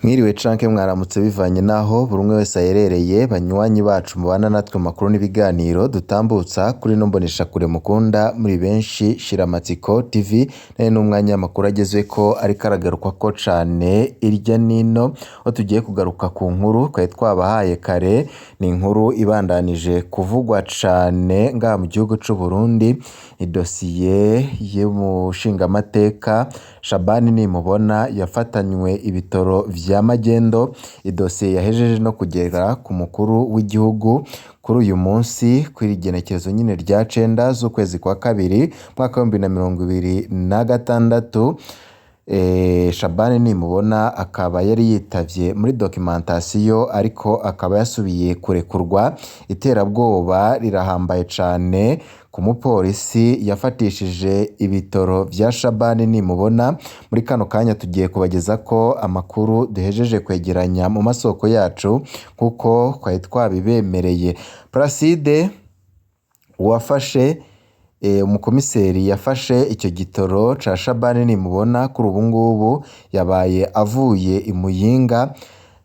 Mwiriwe canke mwaramutse bivanye naho buri umwe wese aherereye banywanyi bacu mubana natwe makuru n'ibiganiro dutambutsa kuri no mboneshakure mukunda muri benshi Shiramatsiko TV naye n'umwanya makuru agezweko ariko aragarukwako cane irya nino aho tugiye kugaruka ku nkuru twari twabahaye kare. Ni inkuru ibandanije kuvugwa cane ngaha mu gihugu c'u Burundi, idosiye y'umushingamateka Shabani Nimubona yafatanywe ibitoro vya magendo. Idosiye yahejeje no kugera ku mukuru w'igihugu kuri uyu munsi kw'iri genekerezo nyine rya 9 z'ukwezi kwa kabiri mwaka wa 2026. Shabani Nimubona akaba yari yitavye muri documentation ariko akaba yasubiye kurekurwa. Iterabwoba rirahambaye cane ku mupolisi yafatishije ibitoro vya Shabani Nimubona. Muri kano kanya tugiye kubageza ko amakuru duhejeje kwegeranya mu masoko yacu kuko twari twabibemereye. Placide uwafashe umukomiseri yafashe icyo gitoro ca Shabani Nimubona kuri ubu ngubu yabaye avuye i Muyinga.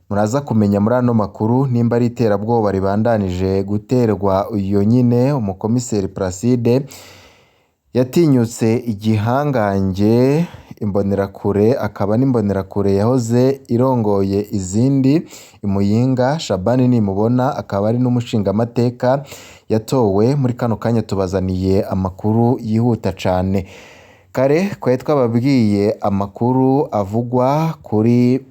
Muraza kumenya muri ano makuru nimba ari iterabwoba ribandanije guterwa uyo nyine umukomiseri Placide yatinyutse igihangange imbonerakure, akaba n'imbonerakure yahoze irongoye izindi i Muyinga. Shabani Nimubona akaba ari n'umushingamateka yatowe. Muri kano kanya tubazaniye amakuru yihuta cane. Kare twari twababwiye amakuru avugwa kuri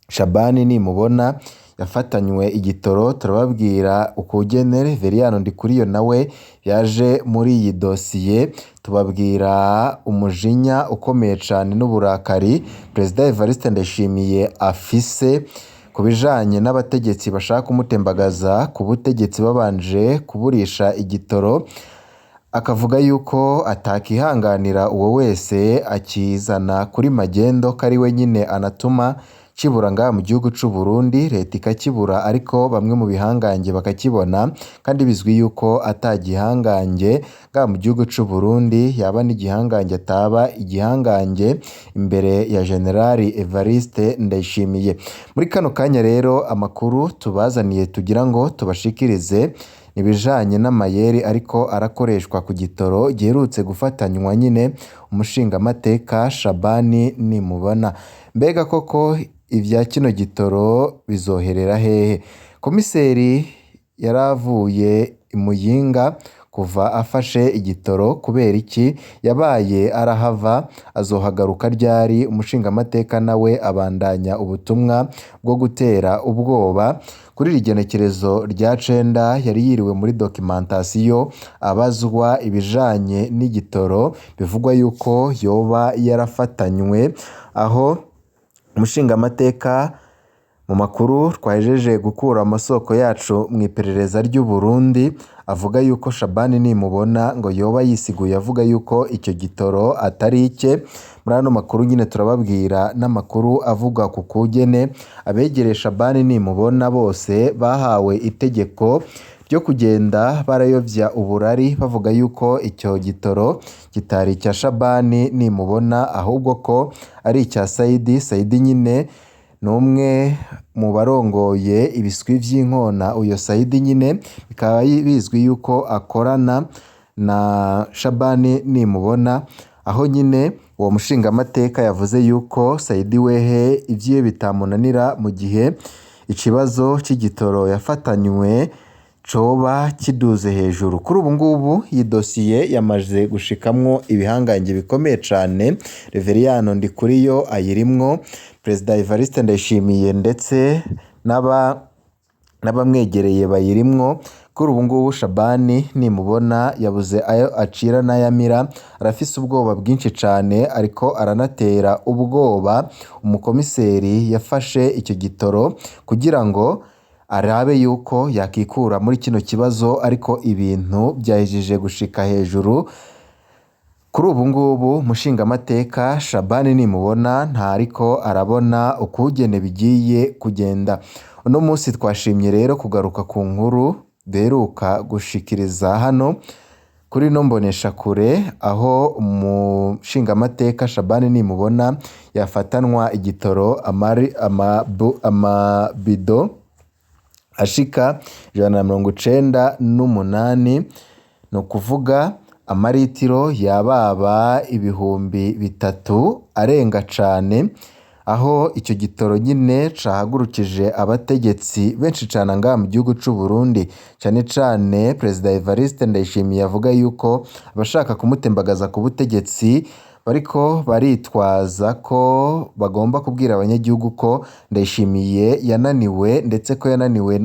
Shabani Nimubona yafatanywe igitoro, turababwira ukugene Reveriyano Ndikuriyo nawe yaje muri iyi dosiye, tubabwira umujinya ukomeye cane n'uburakari Perezida Evariste Ndayishimiye afise kubijanye n'abategetsi bashaka kumutembagaza ku butegetsi babanje kuburisha igitoro. Akavuga yuko atakihanganira uwo wese akizana kuri magendo, kari we nyine anatuma kibura ngaha mu gihugu c'u Burundi, leta ikakibura ariko bamwe mu bihangange bakakibona, kandi bizwi yuko atagihangange ngaha mu gihugu c'u Burundi yaba n'igihangange ataba igihangange imbere ya Generali Evariste Ndayishimiye. Muri kano kanya rero amakuru tubazaniye tugira ngo tubashikirize ibijanye n'amayeri ariko arakoreshwa ku gitoro giherutse gufatanywa nyine umushingamateka Shabani Nimubona. Mbega koko ivya kino gitoro bizoherera hehe? Komiseri yaravuye i Muyinga kuva afashe igitoro kubera iki? Yabaye arahava, azohagaruka ryari? Umushingamateka nawe abandanya ubutumwa bwo gutera ubwoba. Kuri rigenekerezo rya 9 yari yiriwe muri documentation abazwa ibijanye n'igitoro bivugwa yuko yoba yarafatanywe, aho umushingamateka mu makuru twahejeje gukura amasoko yacu mu iperereza ry'u Burundi avuga yuko Shabani Nimubona ngo yoba yisiguye avuga yuko icyo gitoro atari icye. Muri ano makuru nyine turababwira n'amakuru avuga ku kugene abegereye Shabani Nimubona bose bahawe itegeko ryo kugenda barayovya uburari bavuga yuko icyo gitoro kitari icya Shabani Nimubona ahubwo ko ari icya Saidi nyine n'umwe mu barongoye ibiswi vy'inkona. Uyo Saidi nyine bikaba bizwi yuko akorana na Shabani Nimubona, aho nyine uwo mushingamateka yavuze yuko Saidi wehe ivyiwe bitamunanira mu gihe ikibazo c'igitoro yafatanywe coba kiduze hejuru. Kuri ubu ngubu iyi dosiye yamaze gushikamwo ibihangange bikomeye cane. Reveriyano Ndikuriyo ayirimwo, Perezida Evariste Ndayishimiye ndetse n'abamwegereye bayirimwo. Kuri ubu ngubu Shabani Nimubona yabuze ayo acira n'ayamira, arafise ubwoba bwinshi cane ariko aranatera ubwoba umukomiseri yafashe icyo gitoro kugira ngo arabe yuko yakikura muri kino kibazo, ariko ibintu byahejeje gushika hejuru. Kuri ubu ngubu mushingamateka Shabani Nimubona ntariko arabona ukugene bigiye kugenda. Uno munsi twashimye rero kugaruka ku nkuru duheruka gushikiriza hano kuri ino mboneshakure aho umushingamateka Shabani Nimubona yafatanwa igitoro amabido ashika 198, ni ukuvuga amaritiro yababa 3,000 arenga cane, aho icyo gitoro nyine cahagurukije abategetsi benshi cane ngaha mu gihugu c'u Burundi, cane cane Perezida Evariste Ndayishimiye avuga yuko abashaka kumutembagaza ku butegetsi bariko baritwaza ko bagomba kubwira abanyagihugu ko Ndayishimiye yananiwe, ndetse ko yananiwe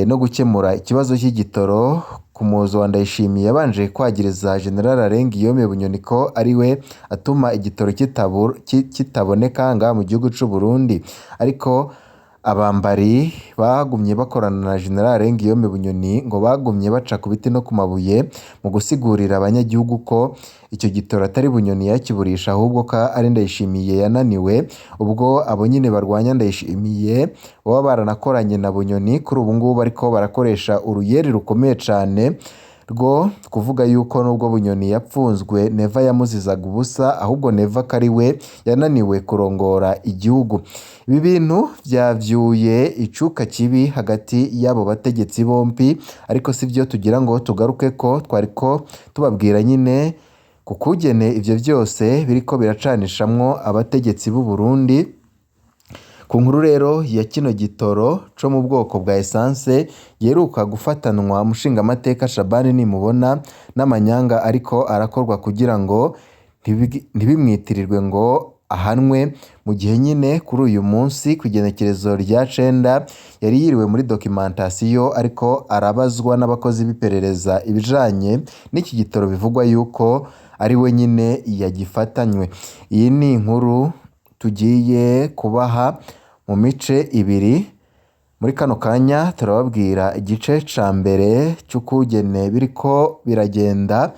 no gukemura ikibazo cy'igitoro. Ku muzo wa Ndayishimiye yabanje kwagiriza General Arengiyome Bunyoni ko ariwe atuma igitoro kitaboneka ngaha mu gihugu c'u Burundi, ariko abambari bagumye bakorana na General Arengiyome Bunyoni ngo bagumye baca ku biti no ku mabuye mu gusigurira abanyagihugu ko icyo gitoro atari Bunyoni yakiburisha, ahubwo ko ari Ndayishimiye yananiwe. Ubwo abo nyine barwanya Ndayishimiye baba baranakoranye na Bunyoni, kuri ubu ngubu bariko barakoresha uruyeri rukomeye cane rwo kuvuga yuko nubwo Bunyoni yapfunzwe Neva yamuzizaga ubusa, ahubwo Neva kari we yananiwe kurongora igihugu. Ibi bintu vyavyuye icuka kibi hagati y'abo bategetsi bompi, ariko sivyo tugira ngo tugaruke ko, twariko tubabwira nyine kukugene ivyo vyose biriko biracanishamwo abategetsi b'u Burundi. Ku nkuru rero ya kino gitoro co mu bwoko bwa essence yeruka gufatanwa umushingamateka Shabani Nimubona n'amanyanga ariko arakorwa kugira ngo ntibimwitirirwe ngo ahanwe, mu gihe nyine kuri uyu munsi kw'igenekerezo rya 9 yari yiriwe muri documentation ariko arabazwa n'abakozi b'iperereza ibijanye n'iki gitoro bivugwa yuko ari we nyine yagifatanywe. Iyi ni inkuru tugiye kubaha mu mice ibiri. Muri kano kanya turababwira igice ca mbere c'ukugene biriko biragenda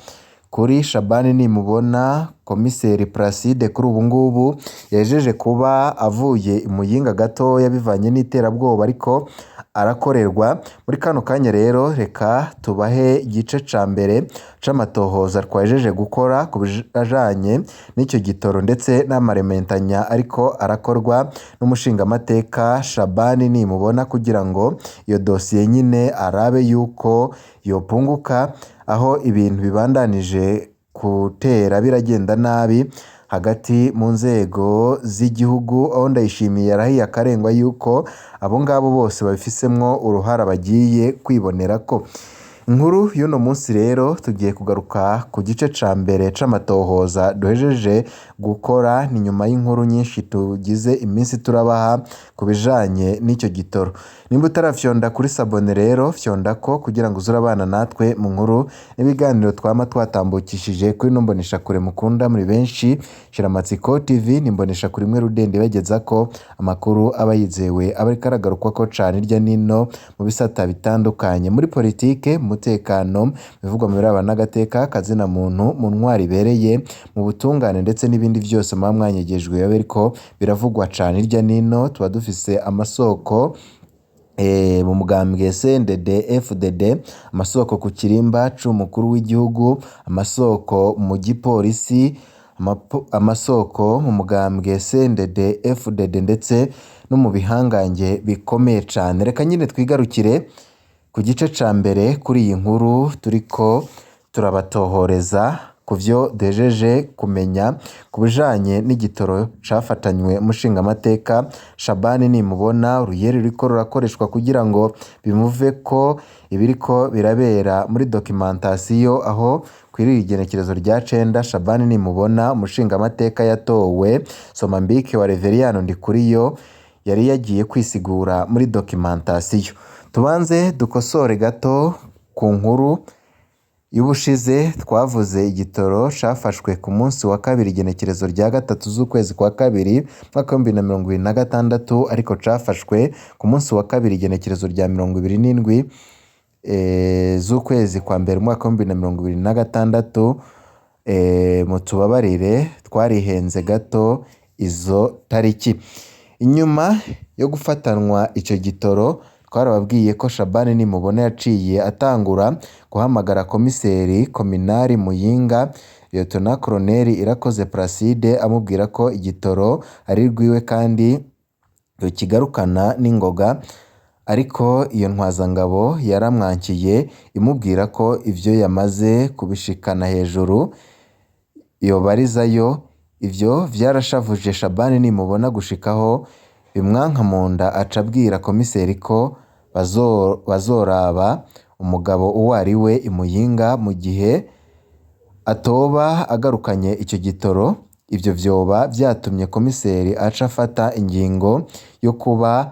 kuri Shabani Nimubona. Komiseri Placide kuri ubu ngubu yajeje kuba avuye imuyinga gatoya bivanye n'iterabwoba ariko arakorerwa. Muri kano kanya rero reka tubahe igice ca mbere c'amatohoza twajeje gukora ku bijanye n'icyo gitoro ndetse n'amarementanya ariko arakorwa n'umushingamateka Shabani Nimubona kugira ngo iyo dosiye nyine arabe yuko yopunguka, aho ibintu bibandanije kutera biragenda nabi hagati mu nzego z'igihugu, aho Ndayishimiye yarahiye akarengwa yuko abo ngabo bose babifisemwo uruhara bagiye kwibonera ko. Inkuru y'uno munsi rero tugiye kugaruka ku gice ca mbere c'amatohoza duhejeje gukora, ni nyuma y'inkuru nyinshi tugize iminsi turabaha ku bijanye n'icyo gitoro. Nimba utarafyonda kuri sabone rero fyonda ko kugira ngo uzurabana natwe mu nkuru n'ibiganiro twama twatambukishije kuri no mboneshakure mukunda muri benshi. Shiramatsiko TV ni mboneshakure imwe rudende bageza ko amakuru aba yizewe aba ariko aragarukwa ko cane irya nino mu bisata bitandukanye, muri politike, umutekano, bivugwa mu biraba n'agateka kazina muntu, mu ntwari ibereye, mu butungane ndetse n'ibindi byose muba mwanyegejwe ariko biravugwa cane irya nino. Tuba dufise amasoko mu mugambwe CNDD FDD, amasoko ku kirimba c'umukuru w'igihugu, amasoko mu gipolisi, amasoko mu mugambwe CNDD FDD ndetse no mu bihangange bikomeye cane. Reka nyine twigarukire ku gice ca mbere kuri iyi nkuru turiko turabatohoreza ku vyo dejeje kumenya ku bijanye n'igitoro cafatanywe umushingamateka Shabani Nimubona. Uruyeri ruriko rurakoreshwa kugira ngo bimuve ko ibiriko birabera muri documentation, aho kw'iri igenekerezo rya 9 Shabani Nimubona umushingamateka yatowe. Somambike wa Reveriyano Ndikuriyo yari yagiye kwisigura muri documentation. Tubanze dukosore gato ku nkuru y'ubushize twavuze igitoro cafashwe ku munsi wa kabiri igenekerezo rya 3 z'ukwezi kwa kabiri mwaka 2026, ariko cafashwe ku munsi wa kabiri igenekerezo rya 27 z'ukwezi kwa mbere mwaka 2026. Mutubabarire twarihenze gato izo tariki. Inyuma yo gufatanwa ico gitoro twarababwiye ko Shabani nimubona yaciye atangura guhamagara komiseri Kominari Muyinga Lieutenant Colonel Irakoze Placide amubwira ko igitoro ari rwiwe kandi yokigarukana n'ingoga, ariko iyo ntwazangabo yaramwankiye imubwira ko ivyo yamaze kubishikana hejuru yobarizayo. Ivyo vyarashavuje Shabani nimubona gushikaho bimwanka munda aca abwira komiseri ko bazoraba umugabo uwo ari we Imuyinga mu gihe atoba agarukanye icyo gitoro. Ivyo vyoba vyatumye komiseri aca afata ingingo yo kuba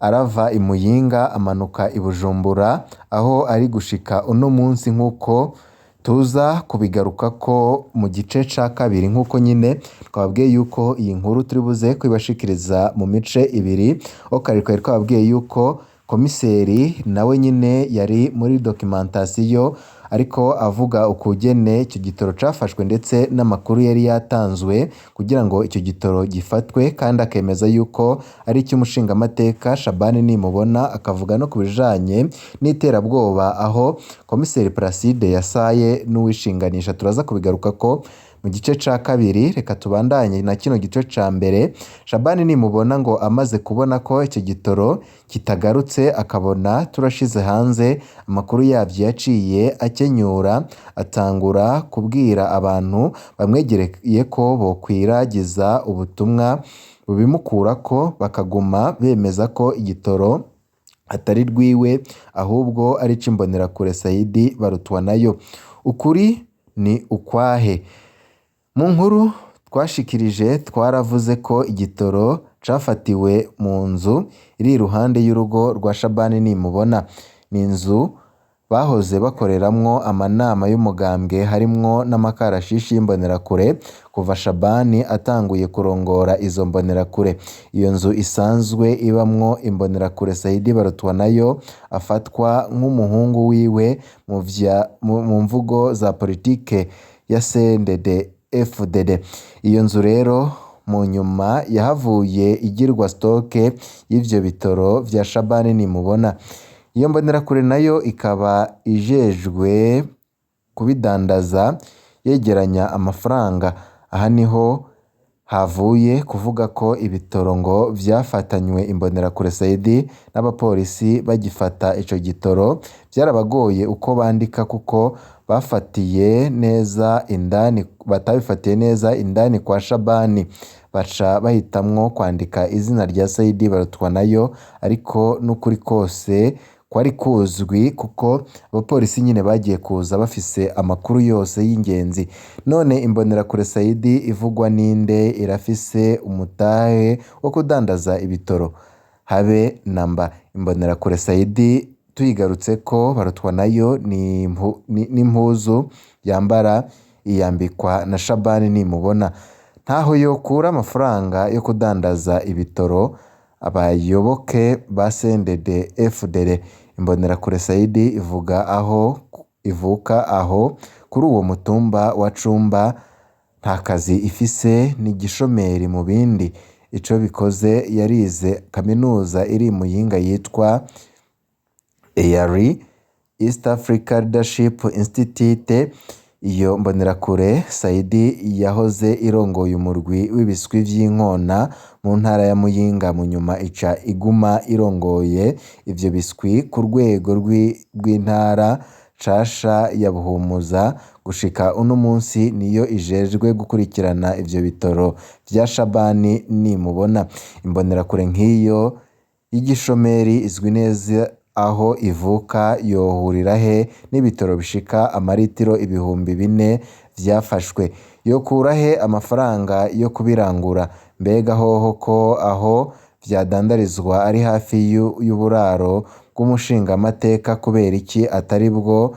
arava Imuyinga amanuka i Bujumbura, aho ari gushika uno munsi nk'uko tuza kubigaruka ko mu gice ca kabiri. Nk'uko nyine twababwiye yuko iyi nkuru turi buze kwibashikiriza mu mice ibiri, aho kare twari twababwiye yuko komiseri nawe nyine yari muri documentation ariko avuga ukugene icyo gitoro cafashwe ndetse n'amakuru yari yatanzwe kugira ngo icyo gitoro gifatwe, kandi akemeza yuko ari icy'umushingamateka Shabani nimubona, akavuga no kubijanye n'iterabwoba aho komiseri Placide yasaye n'uwishinganisha. Turaza kubigaruka ko mu gice ca kabiri. Reka tubandanye na kino gice ca mbere. Shabani nimubona ngo amaze kubona ko icyo gitoro kitagarutse, akabona turashize hanze amakuru yavyo, yaciye akenyura atangura kubwira abantu bamwegereye ko bokwiragiza ubutumwa bubimukurako, bakaguma bemeza ko igitoro atari rwiwe ahubwo ari c'imbonerakure Saidi Barutwanayo. Ukuri ni ukwahe? Mu nkuru twashikirije twaravuze ko igitoro cafatiwe mu nzu iri iruhande y'urugo rwa Shabani nimubona. Ni inzu bahoze bakoreramwo amanama y'umugambwe harimwo n'amakarashishi y'imbonerakure kuva Shabani atanguye kurongora izo mbonerakure. Iyo nzu isanzwe ibamwo imbonerakure Saidi Barutwanayo afatwa nk'umuhungu wiwe mu mvugo za politike ya CNDD FDD. Iyo nzu rero mu nyuma yahavuye igirwa stoke y'ivyo bitoro vya Shabani nimubona. Iyo mbonerakure nayo ikaba ijejwe kubidandaza yegeranya amafaranga. Aha niho havuye kuvuga ko ibitoro ngo vyafatanywe imbonerakure Saidi n'abapolisi bagifata ico gitoro vyarabagoye uko bandika, kuko bafatiye neza indani, batabifatiye neza indani kwa Shabani, baca bahitamwo kwandika izina rya Saidi Barutwanayo, ariko n'ukuri kose kwari kuzwi kuko abapolisi nyine bagiye kuza bafise amakuru yose y'ingenzi. None imbonerakure Saidi ivugwa ninde? Irafise umutahe wo kudandaza ibitoro? Habe namba. Imbonerakure Saidi tuyigarutse ko Barutwanayo n'impuzu yambara iyambikwa na Shabani nimubona. Ntaho yokura amafaranga yo kudandaza ibitoro abayoboke ba CNDD FDD. Imbonerakure Saidi ivuka aho kuri uwo mutumba wa Cumba, nta kazi ifise, ni igishomeri mu bindi. Ico bikoze yarize kaminuza iri Muyinga yitwa EAR, East Africa Leadership Institute. Iyo mbonerakure Saidi yahoze irongoye umurwi w'ibiswi vy'inkona mu ntara ya Muyinga, mu nyuma ica iguma irongoye ivyo biswi ku rwego rw'intara nshasha ya Buhumuza. Gushika uno munsi niyo ijejwe gukurikirana ivyo bitoro vya Shabani nimubona. Imbonerakure nk'iyo y'igishomeri izwi neza aho ivuka yohurira he n'ibitoro bishika amaritiro 4,000 vyafashwe? Yokura he amafaranga yo kubirangura? Mbega hoho ko aho vyadandarizwa ari hafi y'uburaro bw'umushingamateka, kubera iki atari bwo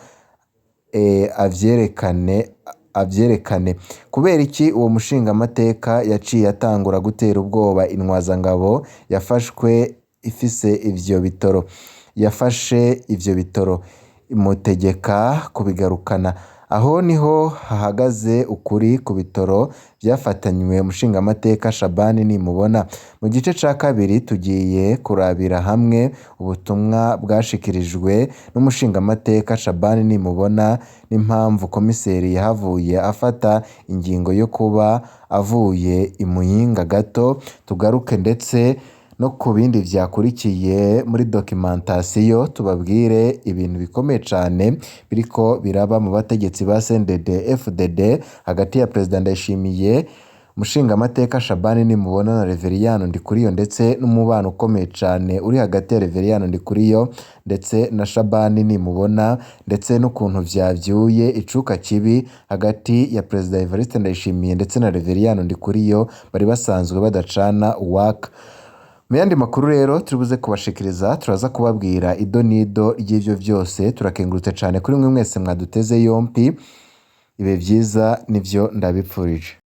avyerekane? Kubera iki uwo mushingamateka yaciye atangura gutera ubwoba intwazangabo yafashwe ifise ivyo bitoro? Yafashe ivyo bitoro imutegeka kubigarukana. aho niho hahagaze ukuri ku bitoro byafatanywe umushingamateka Shabani Nimubona. Mu gice ca kabiri tugiye kurabira hamwe ubutumwa bwashikirijwe n'umushingamateka Shabani Nimubona n'impamvu komiseri yahavuye afata ingingo yo kuba avuye i Muyinga gato. Tugaruke ndetse no ku bindi vyakurikiye muri documentation, tubabwire ibintu bikomeye cane biriko biraba mu bategetsi ba CNDD FDD hagati ya Perezida Ndayishimiye, umushingamateka Shabani Nimubona na Reveriyano Ndikuriyo, ndetse n'umubano ukomeye cane uri hagati ya Reveriyano Ndikuriyo ndetse na Shabani Nimubona, ndetse n'ukuntu vyavyuye icuka kibi hagati ya Perezida Evariste Ndayishimiye ndetse na Reveriyano Ndikuriyo bari basanzwe badacana uwaka. Mu yandi makuru rero turibuze kubashikiriza, turaza kubabwira ido nido ry'ivyo vyose. Turakengurutse cane kuri mwe mwese mwaduteze yompi. Ibe vyiza nivyo ndabipfurije.